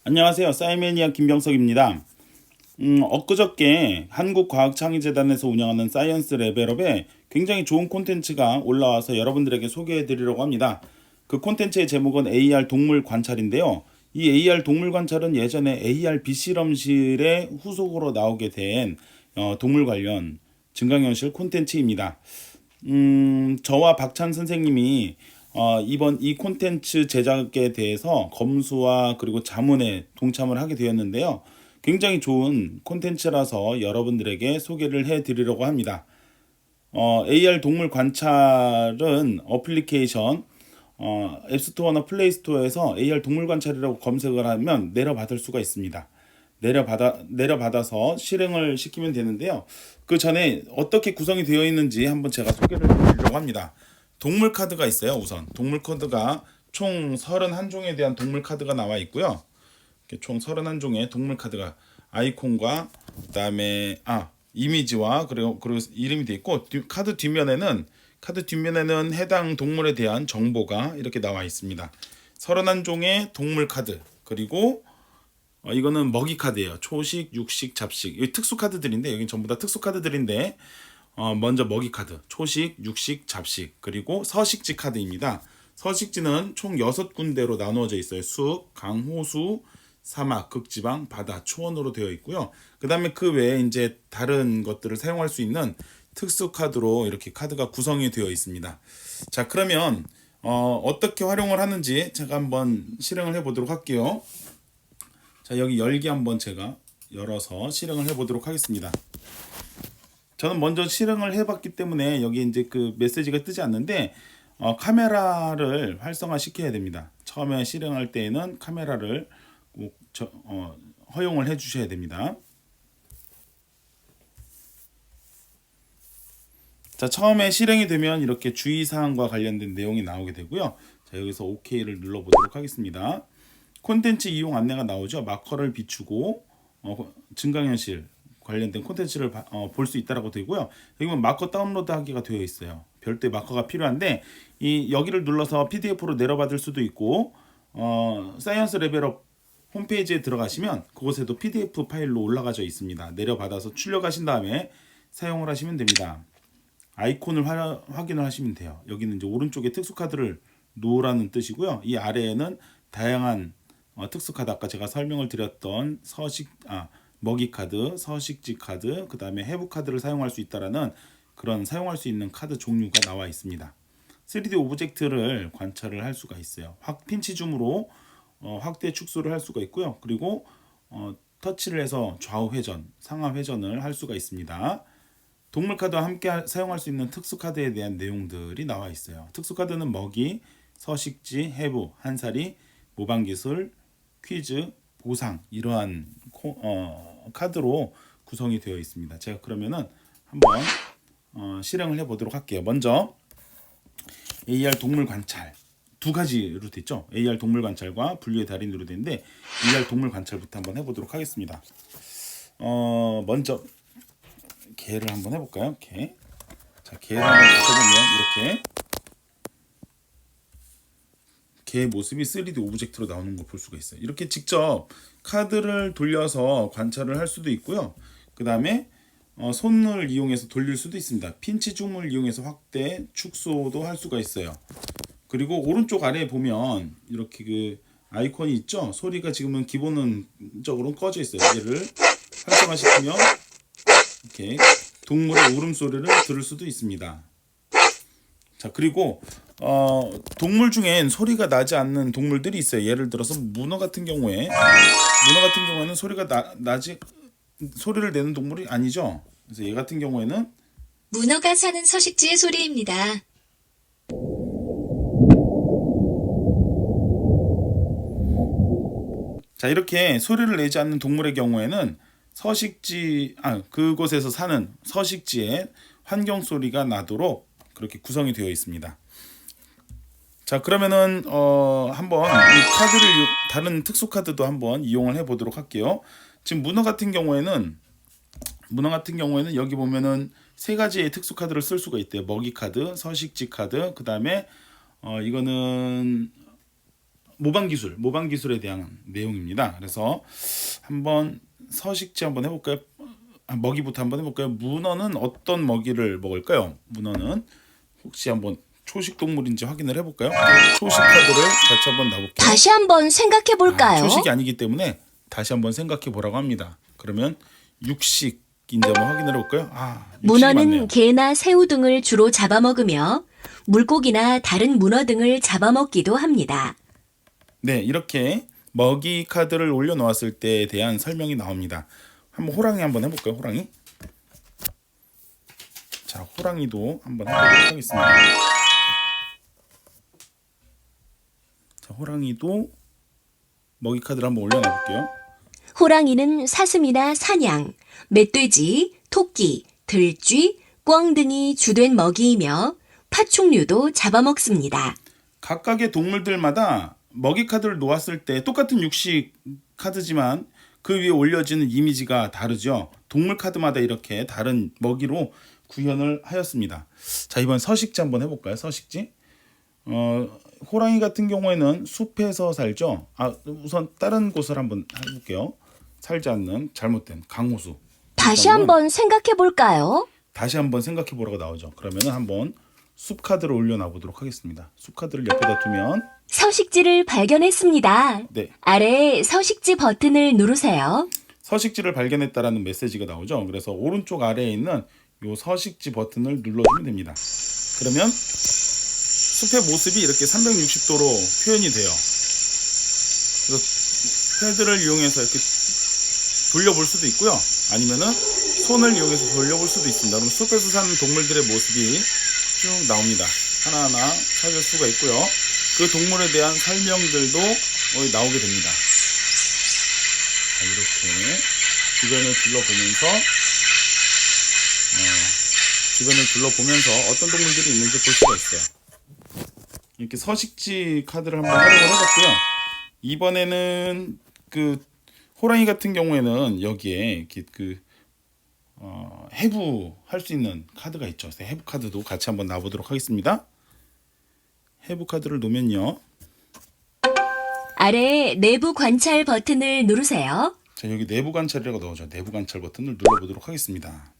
안녕하세요. 사이매니아 김병석입니다. 엊그저께 한국과학창의재단에서 운영하는 사이언스 레벨업에 굉장히 좋은 콘텐츠가 올라와서 여러분들에게 소개해 드리려고 합니다. 그 콘텐츠의 제목은 AR 동물 관찰인데요. 이 AR 동물 관찰은 예전에 AR 빛실험실의 후속으로 나오게 된 동물 관련 증강현실 콘텐츠입니다. 저와 박찬 선생님이 이번 이 콘텐츠 제작에 대해서 검수와 그리고 자문에 동참을 하게 되었는데요. 굉장히 좋은 콘텐츠라서 여러분들에게 소개를 해드리려고 합니다. AR 동물 관찰은 어플리케이션 앱스토어나 플레이스토어에서 AR 동물 관찰이라고 검색을 하면 내려받을 수가 있습니다. 내려받아서 실행을 시키면 되는데요. 그 전에 어떻게 구성이 되어 있는지 한번 제가 소개를 드리려고 합니다. 동물 카드가 있어요. 우선 동물 카드가 총 31종에 대한 동물 카드가 나와 있고요. 이렇게 총 31종의 동물 카드가 아이콘과 그다음에 이미지와 그리고 이름이 되어 있고 카드 뒷면에는 해당 동물에 대한 정보가 이렇게 나와 있습니다. 31종의 동물 카드 그리고 이거는 먹이 카드예요. 초식, 육식, 잡식. 이 특수 카드들인데 여기 전부 다 특수 카드들인데 먼저 먹이 카드, 초식, 육식, 잡식, 그리고 서식지 카드입니다. 서식지는 총 6군데로 나누어져 있어요. 숲, 강, 호수, 사막, 극지방, 바다, 초원으로 되어 있고요. 그다음에 그 외에 이제 다른 것들을 사용할 수 있는 특수 카드로 이렇게 카드가 구성이 되어 있습니다. 자, 그러면 어떻게 활용을 하는지 제가 한번 실행을 해 보도록 할게요. 자, 여기 열기 한번 제가 열어서 실행을 해보도록 하겠습니다. 저는 먼저 실행을 해봤기 때문에 여기 이제 그 메시지가 뜨지 않는데 카메라를 활성화 시켜야 됩니다. 처음에 실행할 때에는 카메라를 꼭 허용을 해주셔야 됩니다. 자, 처음에 실행이 되면 이렇게 주의사항과 관련된 내용이 나오게 되고요. 자, 여기서 OK를 눌러보도록 하겠습니다. 콘텐츠 이용 안내가 나오죠. 마커를 비추고 증강현실 관련된 콘텐츠를 볼 수 있다라고 되고요. 여기 보면 마커 다운로드 하기가 되어 있어요. 별도의 마커가 필요한데 여기를 눌러서 PDF로 내려받을 수도 있고 사이언스 레벨업 홈페이지에 들어가시면 그곳에도 PDF 파일로 올라가져 있습니다. 내려받아서 출력하신 다음에 사용을 하시면 됩니다. 아이콘을 확인을 하시면 돼요. 여기는 이제 오른쪽에 특수 카드를 놓으라는 뜻이고요. 이 아래에는 다양한 특수 카드 아까 제가 설명을 드렸던 먹이 카드, 서식지 카드, 그 다음에 해부 카드를 사용할 수 있다라는 그런 사용할 수 있는 카드 종류가 나와 있습니다. 3D 오브젝트를 관찰을 할 수가 있어요. 핀치 줌으로 확대 축소를 할 수가 있고요. 그리고 터치를 해서 좌우 회전, 상하 회전을 할 수가 있습니다. 동물 카드와 함께 사용할 수 있는 특수 카드에 대한 내용들이 나와 있어요. 특수 카드는 먹이, 서식지, 해부, 한사리, 모방기술, 퀴즈, 보상 이러한 카드로 구성이 되어 있습니다. 제가 그러면은 한번 실행을 해보도록 할게요. 먼저 AR 동물 관찰 두 가지로 됐죠. AR 동물 관찰과 분류의 달인으로 되는데 AR 동물 관찰부터 한번 해보도록 하겠습니다. 먼저 개를 한번 해볼까요? 개. 자, 개를 한번 보시면 이렇게 개의 모습이 3D 오브젝트로 나오는 걸 볼 수가 있어요. 이렇게 직접 카드를 돌려서 관찰을 할 수도 있고요. 그 다음에 손을 이용해서 돌릴 수도 있습니다. 핀치 줌을 이용해서 확대, 축소도 할 수가 있어요. 그리고 오른쪽 아래에 보면 이렇게 그 아이콘이 있죠. 소리가 지금은 기본적으로 꺼져 있어요. 얘를 활성화시키면 이렇게 동물의 울음소리를 들을 수도 있습니다. 자, 그리고 동물 중엔 소리가 나지 않는 동물들이 있어요. 예를 들어서 문어 같은 경우에는 소리를 내는 동물이 아니죠. 그래서 얘 같은 경우에는 문어가 사는 서식지의 소리입니다. 자, 이렇게 소리를 내지 않는 동물의 경우에는 그곳에서 사는 서식지에 환경 소리가 나도록 그렇게 구성이 되어 있습니다. 자, 그러면은 한번 이 카드를 다른 특수 카드도 한번 이용을 해 보도록 할게요. 지금 문어 같은 경우에는 여기 보면은 세 가지의 특수 카드를 쓸 수가 있대요. 먹이 카드, 서식지 카드, 그다음에 이거는 모방 기술에 대한 내용입니다. 그래서 한번 서식지 한번 해볼까요? 먹이부터 한번 해볼까요? 문어는 어떤 먹이를 먹을까요? 문어는 혹시 한번 초식 동물인지 확인을 해볼까요? 초식 카드를 같이 한번 놔볼게요. 다시 한번 생각해 볼까요? 초식이 아니기 때문에 다시 한번 생각해 보라고 합니다. 그러면 육식인지 한번 확인을 해볼까요? 육식이 문어는 맞네요. 개나 새우 등을 주로 잡아먹으며 물고기나 다른 문어 등을 잡아먹기도 합니다. 네, 이렇게 먹이 카드를 올려놓았을 때에 대한 설명이 나옵니다. 한번 호랑이 한번 해볼까요? 호랑이. 자, 호랑이도 한번 해보도록 하겠습니다. 자, 호랑이도 먹이 카드를 한번 올려놔볼게요. 호랑이는 사슴이나 사냥, 멧돼지, 토끼, 들쥐, 꿩 등이 주된 먹이이며 파충류도 잡아먹습니다. 각각의 동물들마다 먹이 카드를 놓았을 때 똑같은 육식 카드지만 그 위에 올려지는 이미지가 다르죠. 동물 카드마다 이렇게 다른 먹이로 구현을 하였습니다. 자, 이번 서식지 한번 해볼까요? 서식지. 호랑이 같은 경우에는 숲에서 살죠. 우선 다른 곳을 한번 해볼게요. 살지 않는 잘못된 강호수. 다시 일단은 한번 생각해 볼까요? 다시 한번 생각해 보라고 나오죠. 그러면은 한번 숲 카드를 올려놔 보도록 하겠습니다. 숲 카드를 옆에다 두면 서식지를 발견했습니다. 네, 아래 서식지 버튼을 누르세요. 서식지를 발견했다라는 메시지가 나오죠. 그래서 오른쪽 아래에 있는 요 서식지 버튼을 눌러주면 됩니다. 그러면 숲의 모습이 이렇게 360도로 표현이 돼요. 그래서 패드를 이용해서 이렇게 돌려볼 수도 있고요. 아니면은 손을 이용해서 돌려볼 수도 있습니다. 그럼 숲에서 사는 동물들의 모습이 쭉 나옵니다. 하나하나 찾을 수가 있고요. 그 동물에 대한 설명들도 나오게 됩니다. 자, 이렇게 주변을 둘러보면서 어떤 동물들이 있는지 볼 수가 있어요. 이렇게 서식지 카드를 한번 활용을 해봤고요. 이번에는 그 호랑이 같은 경우에는 여기에 이렇게 해부 할 수 있는 카드가 있죠. 그래서 해부 카드도 같이 한번 놔보도록 하겠습니다. 해부 카드를 놓으면요. 아래 내부 관찰 버튼을 누르세요. 자, 여기 내부 관찰이라고 나오죠. 내부 관찰 버튼을 눌러보도록 하겠습니다.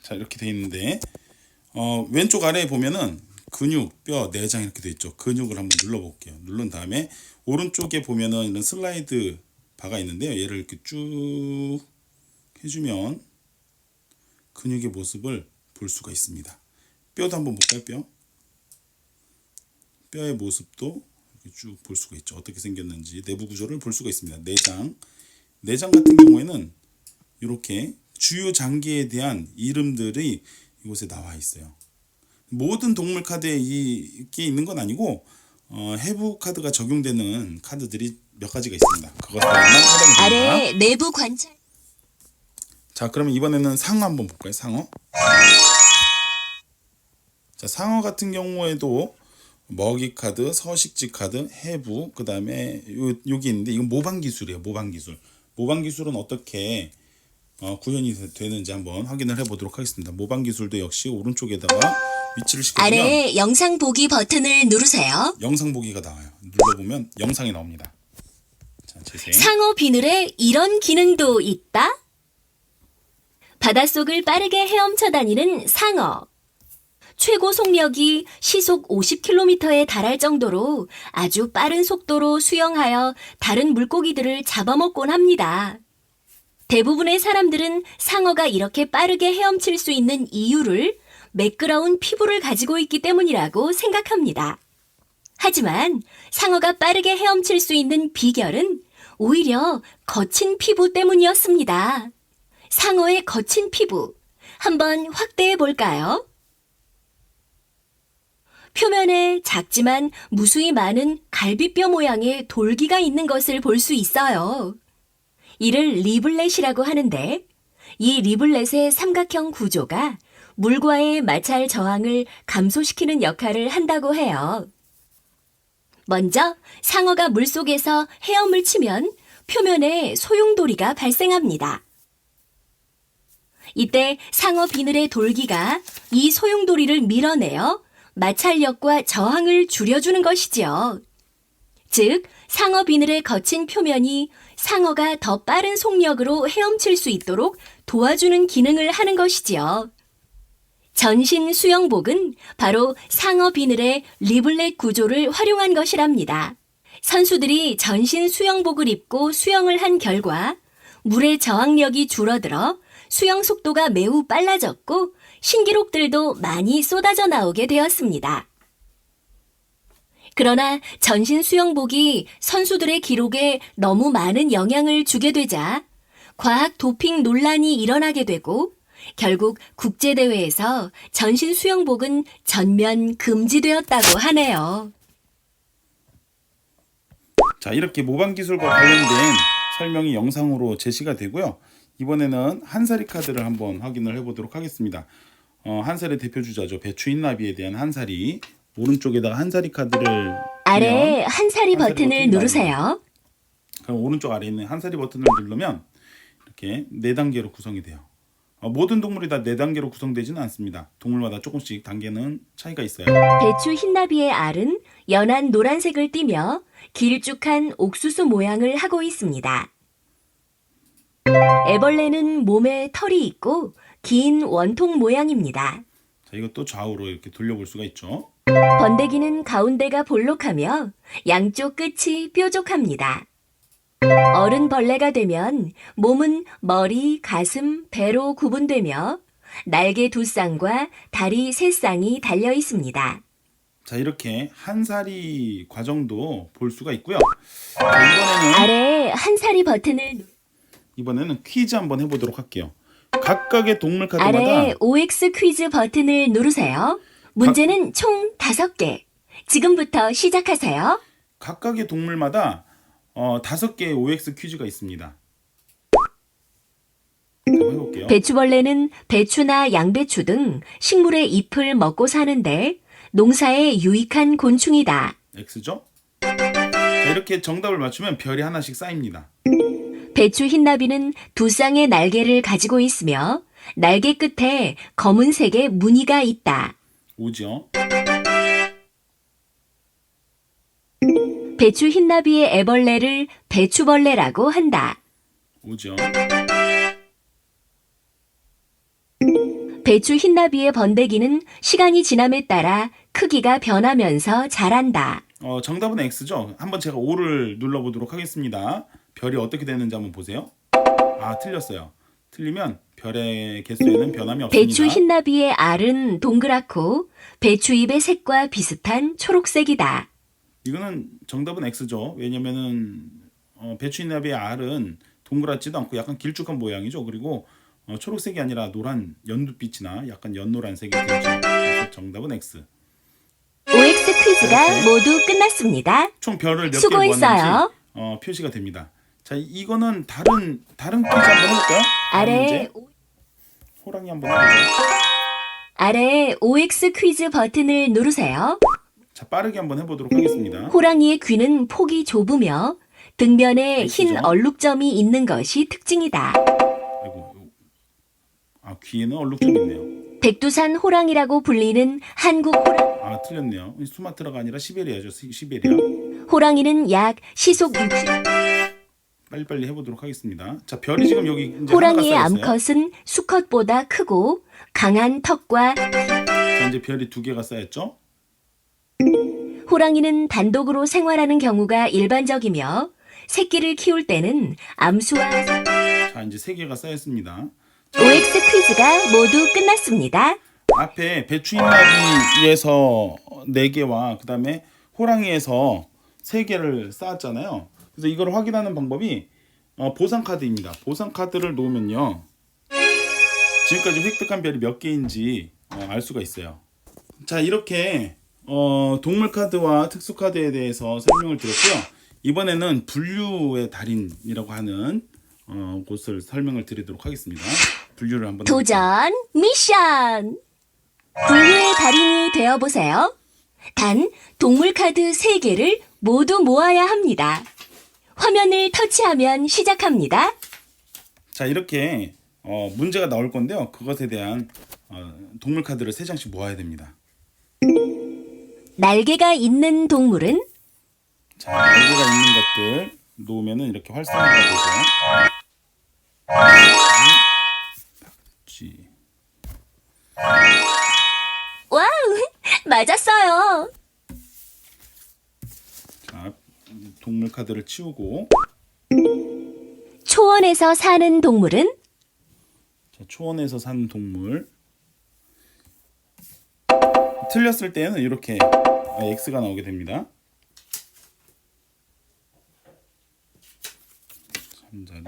자, 이렇게 돼 있는데 왼쪽 아래에 보면은 근육, 뼈, 내장 이렇게 돼 있죠. 근육을 한번 눌러볼게요. 누른 다음에 오른쪽에 보면은 이런 슬라이드 바가 있는데요. 얘를 이렇게 쭉 해주면 근육의 모습을 볼 수가 있습니다. 뼈도 한번 볼까요? 뼈의 모습도 이렇게 쭉 볼 수가 있죠. 어떻게 생겼는지 내부 구조를 볼 수가 있습니다. 내장 같은 경우에는 이렇게 주요 장기에 대한 이름들이 이곳에 나와 있어요. 모든 동물 카드에 이게 있는 건 아니고 해부 카드가 적용되는 카드들이 몇 가지가 있습니다. 그것들만 해당이 됩니다. 아래 내부 관찰. 자, 그러면 이번에는 상어 한번 볼까요? 상어. 자, 상어 같은 경우에도 먹이 카드, 서식지 카드, 해부, 그 다음에 여기 있는데 이건 모방 기술이에요. 모방 기술. 모방 기술은 어떻게 구현이 되는지 한번 확인을 해보도록 하겠습니다. 모방 기술도 역시 오른쪽에다가 위치를 시켜주면 아래 영상 보기 버튼을 누르세요. 영상 보기가 나와요. 눌러보면 영상이 나옵니다. 자, 재생. 상어 비늘에 이런 기능도 있다? 바닷속을 빠르게 헤엄쳐 다니는 상어. 최고 속력이 시속 50km에 달할 정도로 아주 빠른 속도로 수영하여 다른 물고기들을 잡아먹곤 합니다. 대부분의 사람들은 상어가 이렇게 빠르게 헤엄칠 수 있는 이유를 매끄러운 피부를 가지고 있기 때문이라고 생각합니다. 하지만 상어가 빠르게 헤엄칠 수 있는 비결은 오히려 거친 피부 때문이었습니다. 상어의 거친 피부, 한번 확대해 볼까요? 표면에 작지만 무수히 많은 갈비뼈 모양의 돌기가 있는 것을 볼 수 있어요. 이를 리블렛이라고 하는데 이 리블렛의 삼각형 구조가 물과의 마찰 저항을 감소시키는 역할을 한다고 해요. 먼저 상어가 물속에서 헤엄을 치면 표면에 소용돌이가 발생합니다. 이때 상어 비늘의 돌기가 이 소용돌이를 밀어내어 마찰력과 저항을 줄여주는 것이지요. 즉, 상어 비늘의 거친 표면이 상어가 더 빠른 속력으로 헤엄칠 수 있도록 도와주는 기능을 하는 것이지요. 전신 수영복은 바로 상어 비늘의 리블렛 구조를 활용한 것이랍니다. 선수들이 전신 수영복을 입고 수영을 한 결과 물의 저항력이 줄어들어 수영 속도가 매우 빨라졌고 신기록들도 많이 쏟아져 나오게 되었습니다. 그러나 전신 수영복이 선수들의 기록에 너무 많은 영향을 주게 되자 과학 도핑 논란이 일어나게 되고 결국 국제대회에서 전신 수영복은 전면 금지되었다고 하네요. 자, 이렇게 모방 기술과 관련된 설명이 영상으로 제시가 되고요. 이번에는 한사리 카드를 한번 확인을 해보도록 하겠습니다. 한사리 대표 주자죠. 배추흰나비에 대한 한사리. 오른쪽에다가 한사리 카드를 아래 한사리 한사리 버튼을 버튼이 누르세요. 그럼 오른쪽 아래에 있는 한사리 버튼을 누르면 이렇게 4단계로 구성이 돼요. 모든 동물이 다 4단계로 구성되지는 않습니다. 동물마다 조금씩 단계는 차이가 있어요. 배추 흰나비의 알은 연한 노란색을 띠며 길쭉한 옥수수 모양을 하고 있습니다. 애벌레는 몸에 털이 있고 긴 원통 모양입니다. 자, 이것도 좌우로 이렇게 돌려볼 수가 있죠. 번데기는 가운데가 볼록하며 양쪽 끝이 뾰족합니다. 어른 벌레가 되면 몸은 머리, 가슴, 배로 구분되며 날개 2쌍과 다리 3쌍이 달려 있습니다. 자, 이렇게 한사리 과정도 볼 수가 있고요. 자, 아래 한사리 버튼을 이번에는 퀴즈 한번 해보도록 할게요. 각각의 동물 카드마다 아래 OX 퀴즈 버튼을 누르세요. 문제는 총 5개. 지금부터 시작하세요. 각각의 동물마다 5개의 OX 퀴즈가 있습니다. 한번 해볼게요. 배추벌레는 배추나 양배추 등 식물의 잎을 먹고 사는데 농사에 유익한 곤충이다. X죠? 자, 이렇게 정답을 맞추면 별이 하나씩 쌓입니다. 배추 흰나비는 2쌍의 날개를 가지고 있으며 날개 끝에 검은색의 무늬가 있다. O죠? 배추 흰나비의 애벌레를 배추벌레라고 한다. O죠? 배추 흰나비의 번데기는 시간이 지남에 따라 크기가 변하면서 자란다. 정답은 X죠? 한번 제가 O를 눌러보도록 하겠습니다. 별이 어떻게 되는지 한번 보세요. 아, 틀렸어요. 틀리면 별의 개수에는 변함이 없습니다. 배추 흰나비의 알은 동그랗고 배추잎의 색과 비슷한 초록색이다. 이거는 정답은 X죠. 왜냐면은 배추흰나비의 알은 동그랗지도 않고 약간 길쭉한 모양이죠. 그리고 초록색이 아니라 노란 연두빛이나 약간 연노란색이 되죠. 그래서 정답은 X. OX 퀴즈가 이렇게. 모두 끝났습니다. 총 별을 몇 개 수고했어요. 모았는지 표시가 됩니다. 자, 이거는 다른 퀴즈 한번 해볼까요? 다른 아래 문제? 호랑이 한번 해보죠. 아래 OX 퀴즈 버튼을 누르세요. 자, 빠르게 한번 해보도록 하겠습니다. 호랑이의 귀는 폭이 좁으며 등변에 흰 X죠? 얼룩점이 있는 것이 특징이다. 아이고, 귀에는 얼룩점이 있네요. 백두산 호랑이라고 불리는 한국 호랑이. 틀렸네요. 수마트라가 아니라 시베리아죠. 시베리아. 호랑이는 약 시속 60. 빨리빨리 해보도록 하겠습니다. 자, 별이 지금 여기 이제 호랑이의 하나가 쌓였어요. 암컷은 수컷보다 크고 강한 턱과 자, 이제 별이 2개가 쌓였죠. 호랑이는 단독으로 생활하는 경우가 일반적이며 새끼를 키울 때는 암수와 자, 이제 3개가 쌓였습니다. OX 퀴즈가 모두 끝났습니다. 앞에 배추흰나비에서 4개와 그 다음에 호랑이에서 3개를 쌓았잖아요. 그래서 이걸 확인하는 방법이 보상카드입니다. 보상카드를 놓으면요, 지금까지 획득한 별이 몇 개인지 알 수가 있어요. 자, 이렇게 동물카드와 특수카드에 대해서 설명을 드렸고요. 이번에는 분류의 달인이라고 하는 곳을 설명을 드리도록 하겠습니다. 분류를 한번 해볼게요. 도전 미션! 분류의 달인이 되어보세요. 단 동물 카드 3개를 모두 모아야 합니다. 화면을 터치하면 시작합니다. 자, 이렇게 문제가 나올 건데요. 그것에 대한 동물 카드를 3장씩 모아야 됩니다. 날개가 있는 동물은 자, 날개가 있는 것들 놓으면은 이렇게 활성화가 되죠. 박쥐. 와우, 맞았어요. 자, 동물 카드를 치우고 초원에서 사는 동물은 자, 초원에서 사는 동물. 틀렸을 때는 이렇게 X가 나오게 됩니다. 잠자리,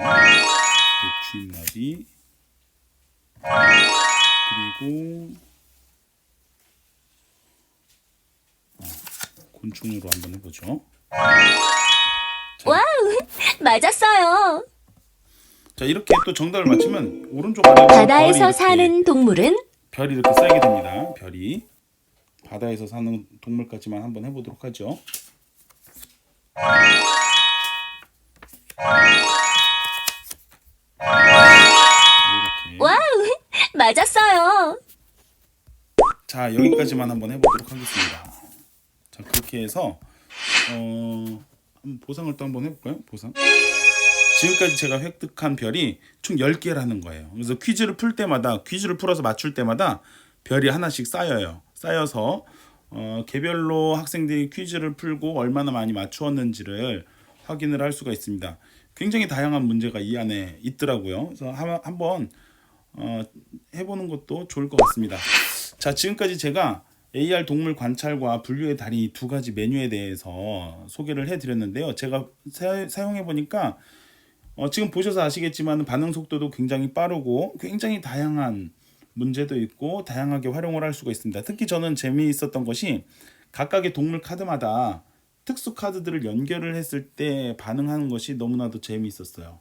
주임나비, 그리고 곤충으로 한번 해보죠. 와우, 맞았어요. 자, 이렇게 또 정답을 맞추면 오른쪽 아래 바다에서 사는 동물은 별이 이렇게 쌓이게 됩니다. 별이 바다에서 사는 동물까지만 한번 해보도록 하죠. 이렇게. 와우, 맞았어요. 자, 여기까지만 한번 해보도록 하겠습니다. 자, 그렇게 해서 한번 보상을 또 한번 해볼까요? 보상. 지금까지 제가 획득한 별이 총 10개라는 거예요. 그래서 퀴즈를 풀어서 맞출 때마다 별이 하나씩 쌓여요. 쌓여서 개별로 학생들이 퀴즈를 풀고 얼마나 많이 맞추었는지를 확인을 할 수가 있습니다. 굉장히 다양한 문제가 이 안에 있더라고요. 그래서 한번 해보는 것도 좋을 것 같습니다. 자, 지금까지 제가 AR 동물 관찰과 분류의 달인 두 가지 메뉴에 대해서 소개를 해드렸는데요. 제가 사용해 보니까 지금 보셔서 아시겠지만 반응 속도도 굉장히 빠르고 굉장히 다양한 문제도 있고 다양하게 활용을 할 수가 있습니다. 특히 저는 재미있었던 것이 각각의 동물 카드마다 특수 카드들을 연결을 했을 때 반응하는 것이 너무나도 재미있었어요.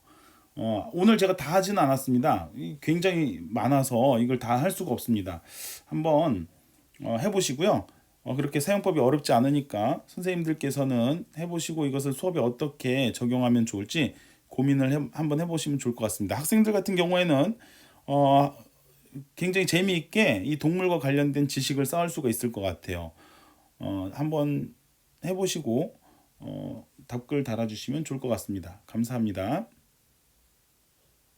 오늘 제가 다 하지는 않았습니다. 굉장히 많아서 이걸 다 할 수가 없습니다. 한번 해보시고요. 그렇게 사용법이 어렵지 않으니까 선생님들께서는 해보시고 이것을 수업에 어떻게 적용하면 좋을지 고민을 한번 해보시면 좋을 것 같습니다. 학생들 같은 경우에는 굉장히 재미있게 이 동물과 관련된 지식을 쌓을 수가 있을 것 같아요. 한번 해보시고 답글 달아주시면 좋을 것 같습니다. 감사합니다.